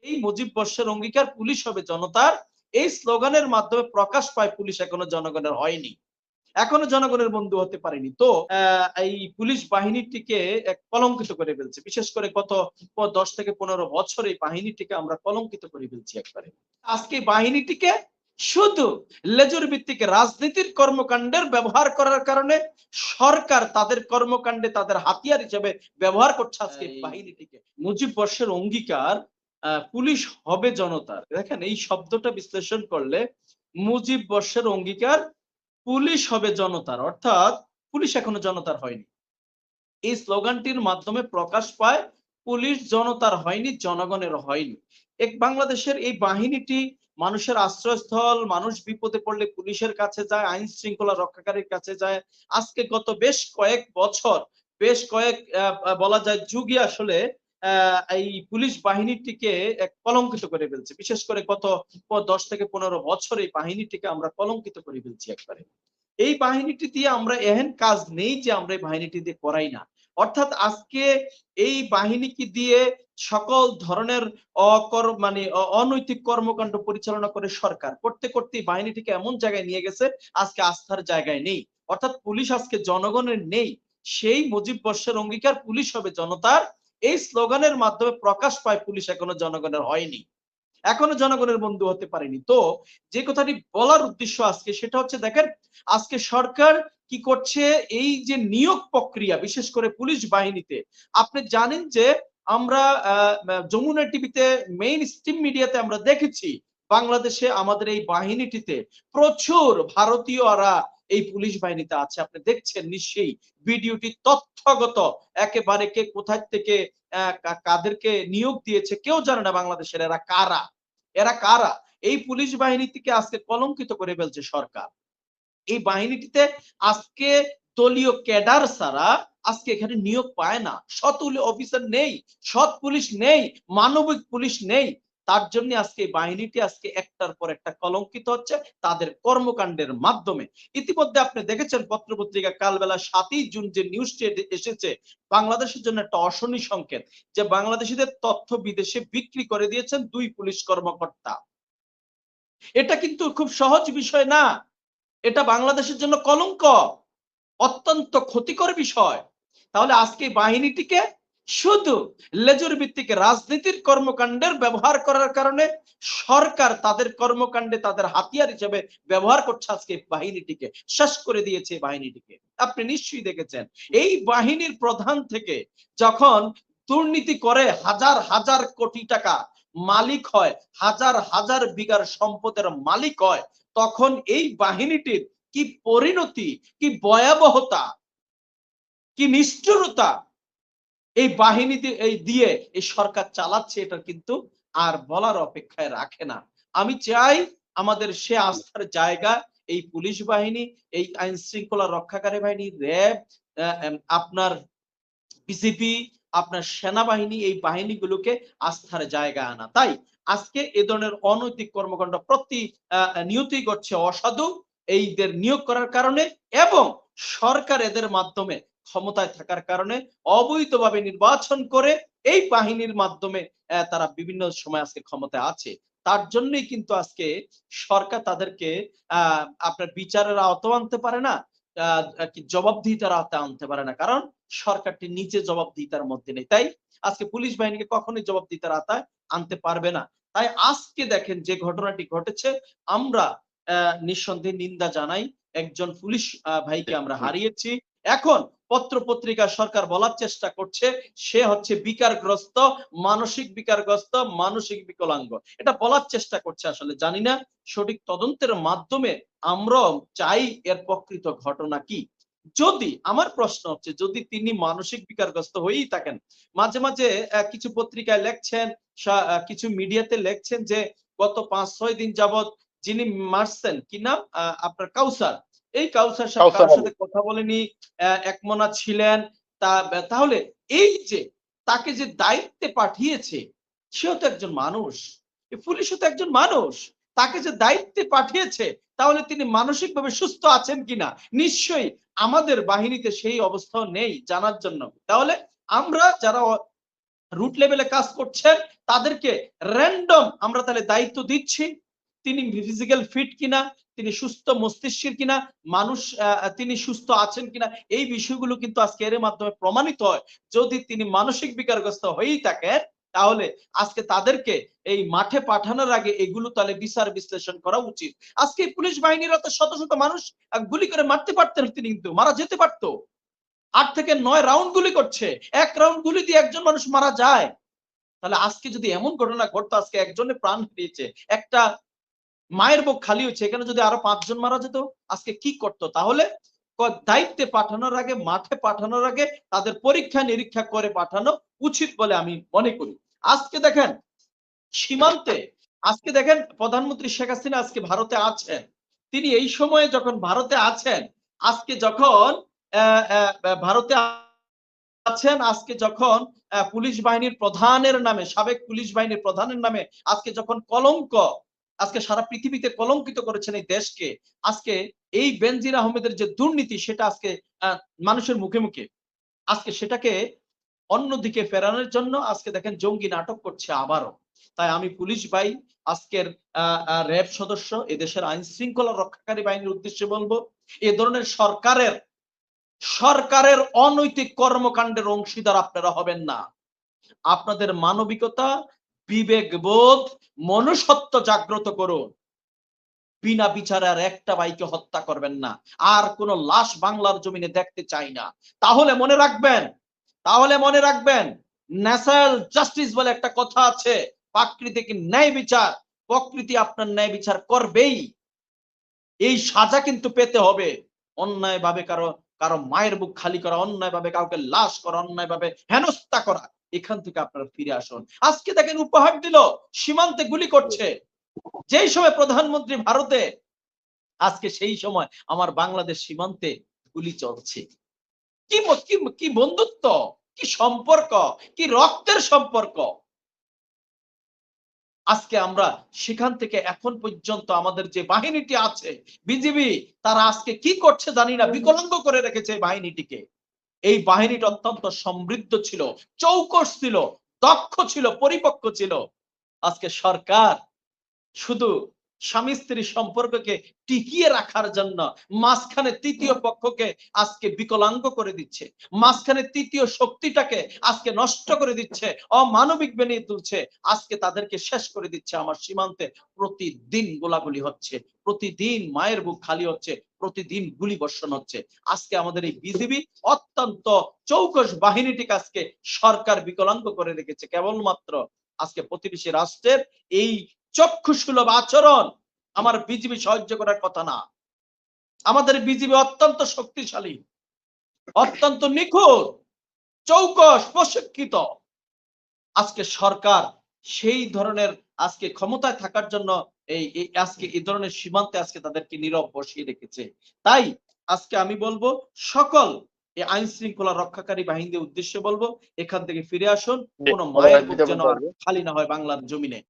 এই মুজিব বর্ষের অঙ্গীকার পুলিশ হবে জনতার, এই স্লোগানের মাধ্যমে প্রকাশ পায় পুলিশ এখনো জনগণের হয়নি, এখনো জনগণের বন্ধু হতে পারেনি। তো এই পুলিশ বাহিনীটিকে কলঙ্কিত করে ফেলছে, বিশেষ করে গত 10 থেকে 15 বছর এই বাহিনীটিকে আমরা কলঙ্কিত করে ফেলছি একবারে। আজকে বাহিনীটিকে শুধু লেজুর ভিত্তিক রাজনীতির কর্মকাণ্ডের ব্যবহার করার কারণে সরকার তাদের কর্মকাণ্ডে তাদের হাতিয়ার হিসেবে ব্যবহার করছে আজকে বাহিনীটিকে। মুজিব বর্ষের অঙ্গীকার পুলিশ হবে জনতার, দেখেন এই শব্দটা বিশ্লেষণ করলে মুজিব বর্ষের অঙ্গীকার পুলিশ হবে জনতার, অর্থাৎ পুলিশ এখনো জনতার হয়নি। এই স্লোগানটির মাধ্যমে প্রকাশ পায় পুলিশ জনতার হয়নি, জনগণের হয়নি। এক বাংলাদেশের এই বাহিনীটি মানুষের আশ্রয়স্থল, মানুষ বিপদে পড়লে পুলিশের কাছে যায়, আইন শৃঙ্খলা রক্ষাকারীর কাছে যায়। আজকে গত বেশ কয়েক বছর, বেশ কয়েক বলা যায় যুগই আসলে এই পুলিশ বাহিনীটিকে কলঙ্কিত করে ফেলছে, বিশেষ করে গত 10 থেকে 15 বছর এই বাহিনীটিকে আমরা কলঙ্কিত করে ফেলছি একবারে। এই বাহিনীটি দিয়ে আমরা এহেন কাজ নেই যে আমরা এই বাহিনীটি দিয়ে করাই না, অর্থাৎ আজকে এই বাহিনীকে দিয়ে সকল ধরনের মানে অনৈতিক কর্মকাণ্ড পরিচালনা করে সরকার, করতে করতে বাহিনীটিকে এমন জায়গায় নিয়ে গেছে আজকে আস্থার জায়গায় নেই, অর্থাৎ পুলিশ আজকে জনগণের নেই। সেই মুজিব বর্ষের অঙ্গীকার পুলিশ হবে জনতার, এই স্লোগানের মাধ্যমে প্রকাশ পায় পুলিশ এখনো জনগণের হয়নি, এখনো জনগণের বন্ধু হতে পারেনি। তো যে কথাটি বলার উদ্দেশ্য আজকে সেটা হচ্ছে, দেখেন আজকে সরকার কি করছে, এই যে নিয়োগ প্রক্রিয়া বিশেষ করে পুলিশ বাহিনীতে, আপনি জানেন যে আমরা যমুনা টিভিতে মেইন স্ট্রিম মিডিয়াতে আমরা দেখেছি বাংলাদেশে আমাদের এই বাহিনীটিতে প্রচুর ভারতীয়রা এই পুলিশ বাহিনীতে আছে। আপনি দেখছেন নিশ্চয়ই ভিডিওটি তথ্যগত, একেবারে কে কোথায় থেকে কাদেরকে নিয়োগ দিয়েছে কেউ জানে না বাংলাদেশের, এরা কারা, এরা কারা। এই পুলিশ বাহিনীটিকে আজকে কলঙ্কিত করে ফেলছে সরকার। এই বাহিনীটিতে আজকে দলীয় ক্যাডার ছাড়া আজকে এখানে নিয়োগ পায় না, সৎ অফিসার নেই, সৎ পুলিশ নেই, মানবিক পুলিশ নেই। তার জন্য আজকে বাহিনীটি আজকে একটার পর একটা কলঙ্কিত হচ্ছে তাদের কর্মকাণ্ডের মাধ্যমে। ইতিমধ্যে আপনি দেখেছেন পত্রপত্রিকা কালবেলা 7ই জুন যে নিউজটি এসেছে, বাংলাদেশের জন্য একটা অশনি সংকেত, যে বাংলাদেশিদের তথ্য বিদেশে বিক্রি করে দিয়েছেন 2 পুলিশ কর্মকর্তা। এটা কিন্তু খুব সহজ বিষয় না, এটা বাংলাদেশের জন্য কলঙ্ক, অত্যন্ত ক্ষতিকর বিষয়। তাহলে আজকে বাহিনীটিকে শুধু লেজুর ভিত্তিক রাজনীতির কর্মকাণ্ডের ব্যবহার করার কারণে সরকার তাদের কর্মকাণ্ডে তাদের হাতিয়ার হিসেবে ব্যবহার করছে আজকে বাহিনীটিকে, শেষ করে দিয়েছে বাহিনীটিকে। আপনি নিশ্চয়ই দেখেছেন এই বাহিনীর প্রধান থেকে যখন দুর্নীতি করে হাজার হাজার কোটি টাকা মালিক হয়, হাজার হাজার বিঘার সম্পদের মালিক হয়, তখন এই বাহিনীটির কি পরিণতি, কি ভয়াবহতা, কি নিষ্ঠুরতা এই বাহিনী দিয়ে এই সরকার চালাচ্ছে, এটা কিন্তু আর বলার অপেক্ষায় রাখে না। আমি চাই আমাদের সে আস্থার জায়গা এই পুলিশ বাহিনী, এই আইন শৃঙ্খলা রক্ষাকারী বাহিনী, র্যাব, আপনার বিজেপি, আপনার সেনাবাহিনী, এই বাহিনীগুলোকে আস্থার জায়গায় আনা। তাই আজকে এ ধরনের অনৈতিক কর্মকাণ্ড নিয়তই করছে অসাধু এইদের নিয়োগ করার কারণে, এবং সরকার এদের মাধ্যমে ক্ষমতায় থাকার কারণে অবৈধভাবে নির্বাচন করে এই বাহিনীর মাধ্যমে তারা বিভিন্ন সময় আজকে ক্ষমতায় আছে। তার জন্যই কিন্তু আজকে সরকার তাদেরকে আপনার বিচারের আওতায় আনতে পারে না, জবাবদিহিতার আওতায় আনতে পারে না, কারণ সরকারটি নিচে জবাবদিহিতার মধ্যে নেই। তাই আজকে পুলিশ বাহিনীকে কখনোই জবাবদিহিতার আওতায় আনতে পারবে না। তাই আজকে দেখেন যে ঘটনাটি ঘটেছে, আমরা নিঃসন্দেহে নিন্দা জানাই। একজন পুলিশ ভাইকে আমরা হারিয়েছি। এখন পত্র পত্রিকা সরকার বলার চেষ্টা করছে সে হচ্ছে বিকারগ্রস্ত, মানসিক বিকারগ্রস্ত, মানসিক বিকলাঙ্গ, এটা বলার চেষ্টা করছে। আসলে জানি না, সঠিক তদন্তের মাধ্যমে আমরাও চাই এর প্রকৃত ঘটনা কি। যদি আমার প্রশ্ন হচ্ছে, যদি তিনি মানসিক বিকারগ্রস্ত হয়েই থাকেন, মাঝে মাঝে কিছু পত্রিকায় লেখছেন, কিছু মিডিয়াতে লেখছেন যে গত 5-6 দিন যাবত যিনি মারছেন, কি নাম আপনার কাউসার, এই কাউসার সাহেব কারোর সাথে কথা বলেনি, একমনা ছিলেন। তাহলে এই যে তাকে যে দায়িত্বে পাঠিয়েছে, সেও তো একজন মানুষ, পুলিশও তো একজন মানুষ, তাকে যে দায়িত্বে পাঠিয়েছে, তাহলে তিনি মানসিকভাবে সুস্থ আছেন কিনা নিশ্চয়ই আমাদের বাহিনীতে সেই অবস্থাও নেই জানার জন্য। তাহলে আমরা যারা রুট লেভেলে কাজ করছেন তাদেরকে র্যান্ডম আমরা তাহলে দায়িত্ব দিচ্ছি, তিনি ফিজিক্যাল ফিট কিনা, তিনি সুস্থ মস্তিষ্কের কিনা, মানুষ তিনি সুস্থ আছেন কিনা, এই বিষয়গুলো কিন্তু আজকে এর মাধ্যমে প্রমাণিত হয়। যদি তিনি মানসিক বিকারগ্রস্ত হয়েই থাকেন তাহলে আজকে তাদেরকে এই মাঠে পাঠানোর আগে এগুলো তাহলে বিচার বিশ্লেষণ করা উচিত। আজকে পুলিশ বাহিনীরা তো শত শত মানুষ গুলি করে মারতে পারতেন, তিনি কিন্তু মারা যেতে পারতো। 8 থেকে 9 রাউন্ড গুলি করছে, এক রাউন্ড গুলি দিয়ে একজন মানুষ মারা যায়। তাহলে আজকে যদি এমন ঘটনা ঘটতো, আজকে একজনের প্রাণ হারিয়েছে, একটা মায়ের বুক খালি হয়েছে, এখানে যদি আরো 5 জন মারা যেত আজকে কি করতো? তাহলে দায়িত্বে পাঠানোর আগে, মাঠে পাঠানোর আগে তাদের পরীক্ষা নিরীক্ষা করে পাঠানো উচিত বলে আমি মনে করি। আজকে দেখেন সীমান্তে, আজকে দেখেন প্রধানমন্ত্রী শেখ হাসিনা আজকে ভারতে আছেন। তিনি এই সময়ে যখন ভারতে আছেন, আজকে যখন ভারতে আছেন, আজকে যখন পুলিশ বাহিনীর প্রধানের নামে, সাবেক পুলিশ বাহিনীর প্রধানের নামে আজকে যখন কলঙ্ক আজকে সারা পৃথিবীতে কলঙ্কিত করেছেন এই দেশকে, আজকে এই বেনজির আহমেদের যে দুর্নীতি সেটা আজকে মানুষের মুখে মুখে, আজকে সেটাকে অন্যদিকে ফেরানোর জন্য আজকে দেখেন জঙ্গি নাটক করছে আবারও। তাই আমি পুলিশ ভাই, আজকের র‍্যাব সদস্য, এদেশের আইন শৃঙ্খলা রক্ষাকারী বাহিনীর উদ্দেশ্যে বলবো, এ ধরনের সরকারের অনৈতিক কর্মকাণ্ডের অংশীদার আপনারা হবেন না। আপনাদের মানবিকতা, বিবেকবোধ, মনুষ্যত্ব জাগ্রত করুন। বিনা বিচারে আর একটা ভাইকে হত্যা করবেন না। আর কোন লাশ বাংলার জমিনে দেখতে চাই না। তাহলে মনে রাখবেন ন্যাচারাল জাস্টিস বলে একটা কথা আছে, প্রাকৃতিক ন্যায় বিচার, প্রকৃতি আপনার ন্যায় বিচার করবেই। এই সাজা কিন্তু পেতে হবে। অন্যায় ভাবে কারো মায়ের বুক খালি করা, অন্যায় ভাবে কাউকে লাশ করা, অন্যায় ভাবে হেনস্থা করা, এখান থেকে আপনারা ফিরে আসুন। আজকে দেখেন উপহার দিল, সীমান্তে গুলি করছে। যেই সময় প্রধানমন্ত্রী ভারতে, আজকে সেই সময় আমার বাংলাদেশ সীমান্তে গুলি চলছে। কি বন্ধুত্ব, কি সম্পর্ক, কি রক্তের সম্পর্ক। আজকে আমরা সেখান থেকে এখন পর্যন্ত আমাদের যে বাহিনীটি আছে বিজিবি, তারা আজকে কি করছে জানি না, বিকলাঙ্গ করে রেখেছে বাহিনীটিকে। এই বাহিনীটা অত্যন্ত সমৃদ্ধ ছিল, চৌকস ছিল, দক্ষ ছিল, পরিপক্ক ছিল। আজকে সরকার শুধু স্বামী স্ত্রীর সম্পর্ককে টিকিয়ে রাখার জন্য মাঝখানে তৃতীয় পক্ষকে আজকে বিকলাঙ্গ করে দিচ্ছে, মাঝখানে তৃতীয় শক্তিটাকে আজকে নষ্ট করে দিচ্ছে, অমানবিক বানিয়ে তুলছে, আজকে তাদেরকে শেষ করে দিচ্ছে। আমার সীমান্তে প্রতিদিন গোলাগুলি হচ্ছে, প্রতিদিন মায়ের বুক খালি হচ্ছে, প্রতিদিন গুলি বর্ষণ হচ্ছে। আজকে আমাদের এই বিজিবি অত্যন্ত চৌকস বাহিনীটিকে আজকে সরকার বিকলাঙ্গ করে রেখেছে। কেবলমাত্র আজকে প্রতিবেশী রাষ্ট্রের এই চক্ষুসুলভ আচরণ আমার বিজিবি সাহায্য করার কথা না। আমাদের বিজিবি অত্যন্ত শক্তিশালী, অত্যন্ত নিখুঁত, চৌকস, প্রশিক্ষিত। আজকে সরকার সেই ধরনের আজকে ক্ষমতায় থাকার জন্য আজকে এই ধরনের সীমান্তে আজকে তাদেরকে নীরব বসিয়ে রেখেছে। তাই আজকে আমি বলবো সকল এই আইন শৃঙ্খলা রক্ষাকারী বাহিনীর উদ্দেশ্যে বলবো, এখান থেকে ফিরে আসুন, কোন মায়ের বুক যেন আর খালি না হয় বাংলার জমিনে।